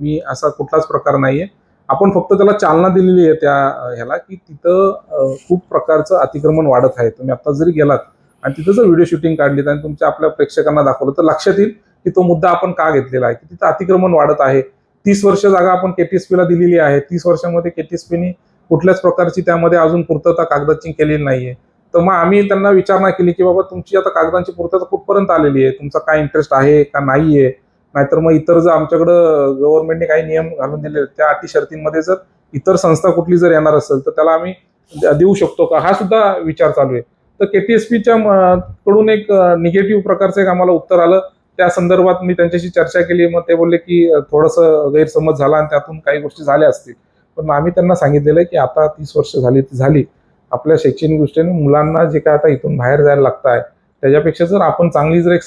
मी, असा कुठलाच प्रकार नाहीये. आपण फक्त त्याला चालना दिलेली आहे त्या ह्याला की तिथं खूप प्रकारचं अतिक्रमण वाढत आहे. तुम्ही आता जरी गेलात आणि तिथं जर व्हिडिओ शूटिंग काढलीत आणि तुमच्या आपल्या प्रेक्षकांना दाखवलं तर लक्षात येईल की तो मुद्दा आपण का घेतलेला आहे, की तिथं अतिक्रमण वाढत आहे. 30 वर्ष जागा आपण केटीएसपीला दिलेली आहे. 30 वर्षामध्ये केटीएसपीनी कुठल्याच प्रकारची त्यामध्ये अजून पूर्तता कागदाची केलेली नाहीये. तर मग आम्ही त्यांना विचारणा केली की बाबा तुमची आता कागदांची पूर्तता कुठपर्यंत आलेली आहे, तुमचा काय इंटरेस्ट आहे का नाहीये, नाहीतर मग इतर जर आमच्याकडं गव्हर्नमेंटने काही नियम घालून दिले त्या अटी शर्तींमध्ये जर इतर संस्था कुठली जर येणार असेल तर त्याला आम्ही देऊ शकतो का, हा सुद्धा विचार चालू आहे. तर केटीएसपीच्या कडून एक निगेटिव्ह प्रकारचं एक आम्हाला उत्तर आलं. त्या संदर्भात मी त्यांच्याशी चर्चा केली. मग ते बोलले की थोडंसं गैरसमज झाला आणि त्यातून काही गोष्टी झाल्या असतील. पण आम्ही त्यांना सांगितलेलं आहे की आता 30 वर्ष झाली ती झाली. आपल्या शैक्षणिक दृष्टीने मुलांना जे काय आता इथून बाहेर जायला लागत आहे त्याच्यापेक्षा जर आपण चांगली जर एक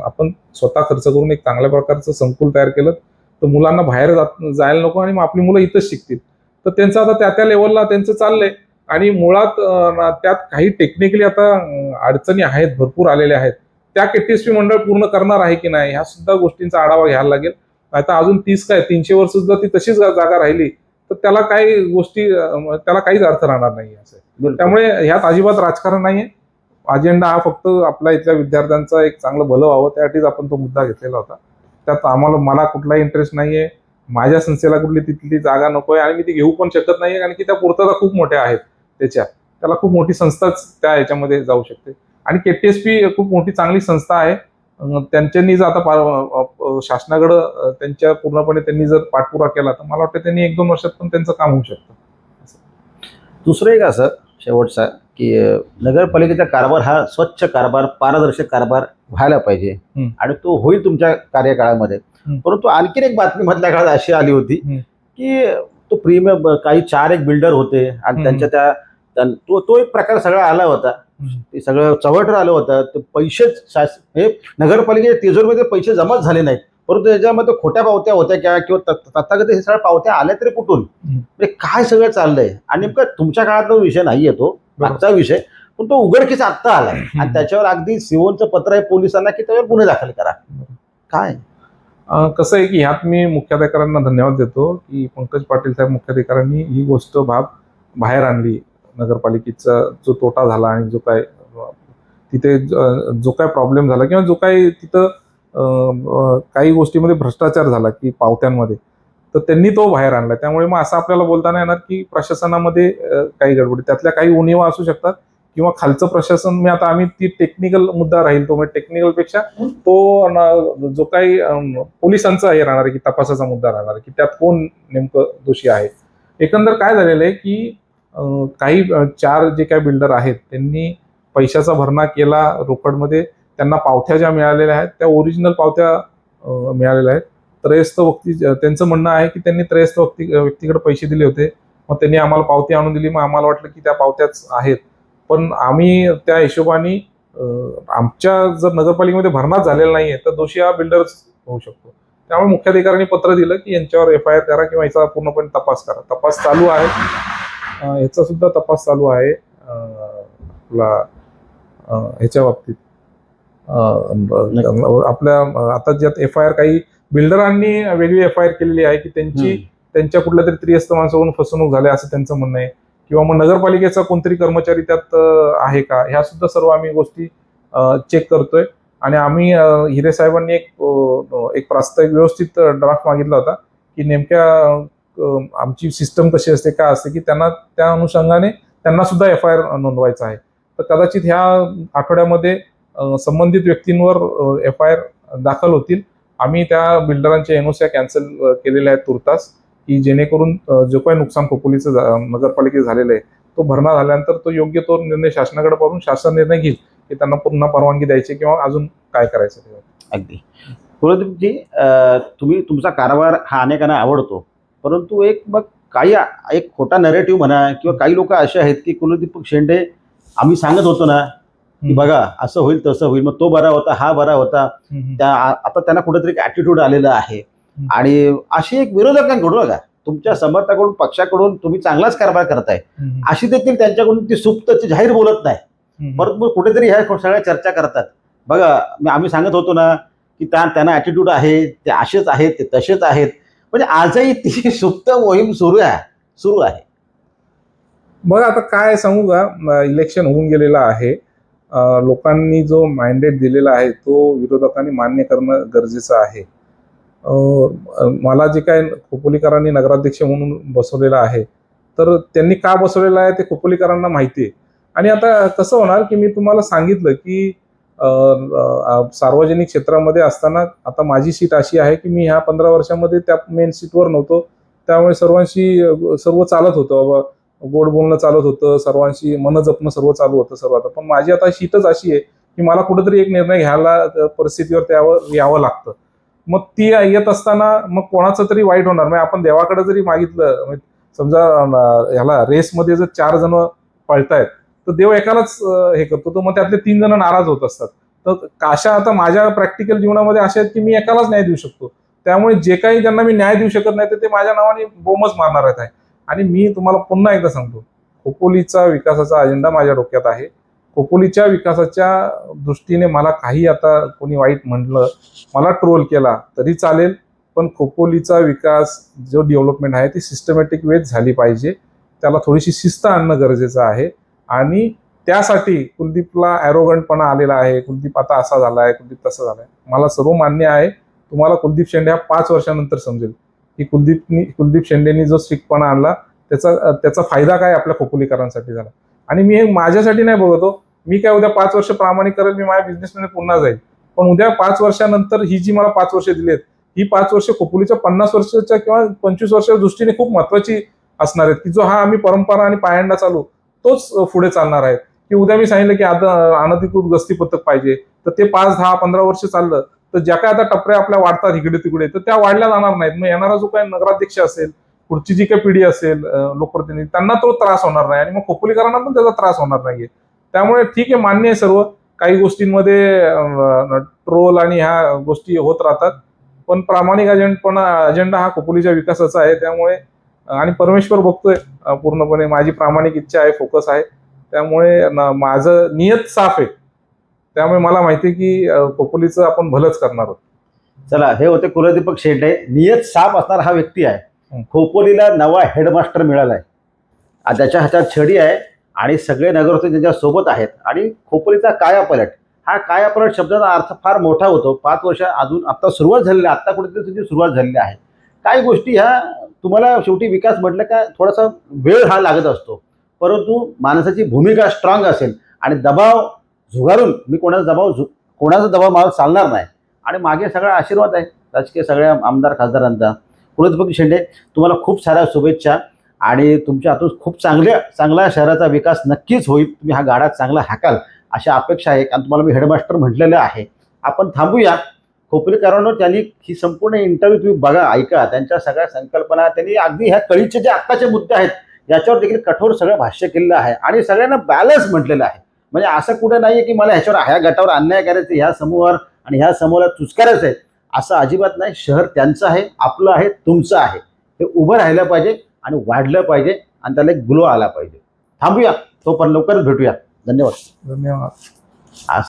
आपण स्वतः खर्च करून एक चांगल्या प्रकारचं संकुल तयार केलं तर मुलांना बाहेर जायला नको आणि मग आपली मुलं इथंच शिकतील. तर त्यांचं आता त्या लेवलला त्यांचं चाललंय. आणि मुळात त्यात काही टेक्निकली आता अडचणी आहेत, भरपूर आलेल्या आहेत. त्या केटीएसपी मंडळ पूर्ण करणार आहे की नाही ह्या सुद्धा गोष्टींचा आढावा घ्यायला लागेल. आता अजून 300 वर्ष सुद्धा ती तशीच जागा राहिली तर त्याला काही गोष्टी त्याला काहीच अर्थ राहणार नाही असं. त्यामुळे ह्यात अजिबात राजकारण नाहीये. अजेंडा हा फक्त आपल्या इथल्या विद्यार्थ्यांचा एक चांगलं भलं व्हावं त्यासाठीच आपण तो मुद्दा घेतलेला होता. त्यात मला कुठलाही इंटरेस्ट नाहीये. माझ्या संस्थेला कुठली तिथली जागा नकोय आणि मी ती घेऊ पण शकत नाहीये, कारण की त्या पूर्तता खूप मोठ्या आहेत त्याला खूप मोठी संस्थाच त्या ह्याच्यामध्ये जाऊ शकते. आणि केटीएसपी खूप मोठी चांगली संस्था आहे. त्यांनी जर आता शासनाकडं त्यांच्या पूर्णपणे त्यांनी जर पाठपुरावा केला तर मला वाटतं त्यांनी 1-2 वर्षात पण त्यांचं काम होऊ शकतं.
दुसरं एक असं शेवटचा की नगरपालिकेचा कारभार हा स्वच्छ कारभार, पारदर्शक कारभार व्हायला पाहिजे आणि तो होईल तुमच्या कार्यकाळामध्ये. परंतु आणखीन एक बातमी मधल्या काळात अशी आली होती की तो प्रीमियम काही 4 बिल्डर होते आणि त्यांच्या तो तो एक प्रकार सगळा आला होता. ते सगळं चव्हाट्यावर आलं होतं. ते पैसेच हे नगरपालिकेच्या तिजोरीमध्ये पैसे जमाच झाले नाहीत, परंतु याच्यामध्ये खोट्या पावत्या होत्या किंवा तथागत हे सगळ्या पावत्या आल्या तरी कुठून? म्हणजे काय सगळं चाललंय. आणि नेमकं तुमच्या काळातला विषय नाहीये तो, मागचा विषय, पण तो उघडकीस आत्ता आलाय आणि त्याच्यावर अगदी सिओनचं पत्र आहे पोलिसांना की त्याच्यावर गुन्हे दाखल करा. काय
कसं आहे की ह्यात मी मुख्याधिकाऱ्यांना धन्यवाद देतो की पंकज पाटील साहेब मुख्याधिकाऱ्यांनी ही गोष्ट बाहेर आणली. नगरपालिकेचा जो तोटा झाला आणि जो काय तिथे जो काय प्रॉब्लेम झाला किंवा जो काही तिथं काही गोष्टीमध्ये भ्रष्टाचार झाला की पावत्यांमध्ये, तर त्यांनी तो बाहेर आणला. त्यामुळे मग असं आपल्याला बोलता नाही येणार की प्रशासनामध्ये काही गडबडी, त्यातल्या काही उणिवा असू शकतात किंवा खालचं प्रशासन. आम्ही ती टेक्निकल मुद्दा राहील तो, म्हणजे टेक्निकल पेक्षा तो जो काही पोलिसांचा हे राहणार आहे की तपासाचा मुद्दा राहणार आहे की त्यात कोण नेमकं दोषी आहे. एकंदर काय झालेलं आहे की काही 4 जे काही बिल्डर आहेत त्यांनी पैशाचा भरणा केला रोकडमध्ये. त्यांना पावत्या ज्या मिळालेल्या आहेत त्या ओरिजिनल पावत्या मिळालेल्या आहेत. त्रयस्थ व्यक्ती त्यांचं म्हणणं आहे की त्यांनी त्रयस्थ व्यक्तीकडे पैसे दिले होते, मग त्यांनी आम्हाला पावती आणून दिली, मग आम्हाला वाटलं की त्या पावत्याच आहेत. पण आम्ही त्या हिशोबाने आमच्या जर नगरपालिकेमध्ये भरणाच झालेला नाहीये तर दोषी हा बिल्डरच होऊ शकतो. त्यामुळे मुख्याधिकाऱ्यांनी पत्र दिलं की यांच्यावर FIR करा किंवा याचा पूर्णपणे तपास करा. तपास चालू आहे, ह्याचा सुद्धा तपास चालू आहे आपला ह्याच्या बाबतीत. आपल्या आता ज्यात FIR काही बिल्डरांनी वेगळी FIR केलेली आहे की त्यांच्या कुठल्या तरी त्रियस्थ माणसाकडून फसवणूक झाली असं त्यांचं म्हणणं आहे, किंवा मग नगरपालिकेचा कोणतरी कर्मचारी त्यात आहे का, ह्या सुद्धा सर्व आम्ही गोष्टी चेक करतोय. आणि आम्ही हिरे साहेबांनी एक प्रास्ताविक व्यवस्थित ड्राफ्ट मागितला होता की नेमक्या आमची सिस्टम कशी असते, काय असते, की त्यांना त्या अनुषंगाने त्यांना सुद्धा FIR नोंदवायचा आहे. तर कदाचित ह्या आठवड्यामध्ये संबंधित व्यक्तींवर FIR दाखल होतील. आम्ही त्या बिल्डरांच्या NOC कॅन्सल केलेल्या आहेत तुर्तास, की जेणेकरून जो काही नुकसान खोपोलीचं नगरपालिकेत झालेलं आहे तो भरणा झाल्यानंतर तो योग्य तो निर्णय शासनाकडे पाठवून शासन निर्णय घेईल की त्यांना पुन्हा परवानगी द्यायची किंवा अजून काय करायचं.
अगदी कुलदीपजी, तुम्ही तुमचा कारभार हा अनेकांना आवडतो, परंतु मग काही एक खोटा नरेटिव्ह म्हणा किंवा काही लोक असे आहेत की कुलदीप शेंडे आम्ही सांगत होतो ना की बघा असं होईल तसं होईल, मग तो बरा होता हा बरा होता, आता त्यांना कुठेतरी ऍटिट्यूड आलेला आहे. आणि अशी एक विरोधकांकडून बघा तुमच्या समर्थकाकडून पक्षाकडून तुम्ही चांगलाच कारभार करताय, अशी देखील त्यांच्याकडून ती सुप्त जाहीर बोलत नाही, परंतु कुठेतरी ह्या सगळ्या चर्चा करतात. बघा आम्ही सांगत होतो ना की त्यांना ऍटिट्यूड आहे, ते असेच आहेत, ते तसेच आहेत, म्हणजे आजही ती सुप्त मोहीम सुरू आहे.
बघा आता काय सांगू का, इलेक्शन होऊन गेलेलं आहे, लोकांनी जो मॅन्डेट दिलेला आहे तो विरोधकांनी मान्य करणं गरजेचं आहे. मला जे काय खोपोलीकरांनी नगराध्यक्ष म्हणून बसवलेलं आहे तर त्यांनी का बसवलेलं आहे ते खोपोलीकरांना माहिती आहे. आणि आता कसं होणार की मी तुम्हाला सांगितलं की सार्वजनिक क्षेत्रामध्ये असताना आता माझी सीट अशी आहे की मी ह्या 15 वर्षामध्ये त्या मेन सीटवर नव्हतो, त्यामुळे सर्व चालत होतं, गोड बोलणं चालत होतं, सर्वांशी मन जपणं सर्व चालू होतं सर्व. आता पण माझी आता शीटच अशी आहे की मला कुठेतरी एक निर्णय घ्यायला परिस्थितीवर यावं लागतं. मग ती येत असताना मग कोणाचं तरी वाईट होणार. म्हणजे आपण देवाकडे जरी मागितलं, समजा ह्याला रेसमध्ये जर 4 जण पळतायत तर देव एकालाच हे करतो, तर मग त्यातले 3 जण नाराज होत असतात. तर अशा आता माझ्या प्रॅक्टिकल जीवनामध्ये असे आहेत की मी एकालाच न्याय देऊ शकतो, त्यामुळे जे काही ज्यांना मी न्याय देऊ शकत नाही तर ते माझ्या नावाने बोमच मारणार आहेत. आणि मी तुम्हाला पुन्हा एकदा सांगतो, खोपोलीचा विकासाचा अजेंडा माझ्या डोक्यात आहे. खोपोलीच्या विकासाच्या दृष्टीने मला काही आता कोणी वाईट म्हणलं, मला ट्रोल केला तरी चालेल, पण खोपोलीचा विकास जो डेव्हलपमेंट आहे ती सिस्टमॅटिक वेज झाली पाहिजे. त्याला थोडीशी शिस्त आणणं गरजेचं आहे. आणि त्यासाठी कुलदीपला ॲरोगंटपणा आलेला आहे, कुलदीप आता असा झाला आहे, कुलदीप तसा झालाय. मला सर्व मान्य आहे. तुम्हाला कुलदीप शेंडे हा 5 वर्षानंतर समजेल की कुलदीप शेंडेंनी जो स्ट्रिक्टपणा आणला त्याचा फायदा काय आपल्या खोपोलीकरांसाठी झाला. आणि मी हे माझ्यासाठी नाही बघतो, मी काय उद्या 5 वर्ष प्रामाणिक करेल, मी माझ्या बिझनेसमध्ये पुन्हा जाईल, पण उद्या 5 वर्षानंतर ही जी मला 5 वर्ष दिली आहेत ही 5 वर्ष खोपोलीच्या 50 वर्षाच्या किंवा 25 वर्षाच्या दृष्टीने खूप महत्वाची असणार आहेत, की जो हा आम्ही परंपरा आणि पायंडा चालू तोच पुढे चालणार आहे. की उद्या मी सांगितलं की आता अनधिकृत गस्ती पथक पाहिजे, तर ते 5, 10, 15 वर्ष चाललं तर ज्या काय आता टपऱ्या आपल्या वाढतात इकडे तिकडे तर त्या वाढल्या जाणार नाहीत. मग येणारा जो काही नगराध्यक्ष असेल पुढची जी काही पिढी असेल लोकप्रतिनिधी त्यांना तो त्रास होणार नाही आणि मग खोपोलीकरांना पण त्याचा त्रास होणार नाहीये. त्यामुळे ठीक आहे, मान्य आहे सर्व काही गोष्टींमध्ये ट्रोल आणि ह्या गोष्टी होत राहतात, पण प्रामाणिक अजेंडा हा खोपोलीच्या विकासाचा आहे. त्यामुळे आणि परमेश्वर बघतोय पूर्णपणे, माझी प्रामाणिक इच्छा आहे, फोकस आहे. त्यामुळे माझं नियत साफ आहे. त्यामुळे मला माहिती आहे की खोपोलीचं आपण भलंच करणार आहोत.
चला, हे होते कुलदीपक शेंडे. नियत साफ असणारा हा व्यक्ती आहे. खोपोलीला नवा हेडमास्टर मिळालाय. त्याच्या हातात छडी आहे आणि सगळे नगरसेवक त्यांच्या सोबत आहेत. आणि खोपोलीचा कायापालट, हा कायापालट शब्दाचा अर्थ फार मोठा होतो. 5 वर्ष अजून आता सुरुवात झालेली आहे, आता कुठेतरी त्याची सुरुवात झालेली आहे. काही गोष्टी ह्या तुम्हाला शेवटी विकास म्हटलं का थोडासा वेळ हा लागत असतो, परंतु माणसाची भूमिका स्ट्रॉंग असेल आणि दबाव झुगारून मी कोणाचा दबाव मला चालणार नाही. आणि मागे सगळा आशीर्वाद आहे राजकीय सगळ्या आमदार खासदारांचा. कुलदीपक शेंडे, तुम्हाला खूप साऱ्या शुभेच्छा आणि तुमच्या हातून खूप चांगला शहराचा विकास नक्कीच होईल. तुम्ही हा गाडा चांगला हाकाल अशा अपेक्षा आहे. आणि तुम्हाला मी हेडमास्टर म्हटलेलं आहे. आपण थांबूया. खोपोलीकरांनो, त्यांनी ही संपूर्ण इंटरव्ह्यू तुम्ही बघा, ऐका. त्यांच्या सगळ्या संकल्पना त्यांनी अगदी ह्या कळीचे जे आत्ताचे मुद्दे आहेत याच्यावर देखील कठोर सगळं भाष्य केलेलं आहे आणि सगळ्यांना बॅलन्स म्हटलेलं आहे. म्हणजे असं कुठे नाही की मला ह्या गटावर अन्याय करायचं, ह्या समूहावर आणि ह्या समूहाला चुचकारायचं आहे, असं अजिबात नाही. शहर त्यांचं आहे, आपलं आहे, तुमचं आहे. हे उभं राहिलं पाहिजे आणि वाढलं पाहिजे आणि त्याला एक ग्लो आला पाहिजे. थांबूया, तोपर्यंत लवकरच भेटूया. धन्यवाद.
धन्यवाद.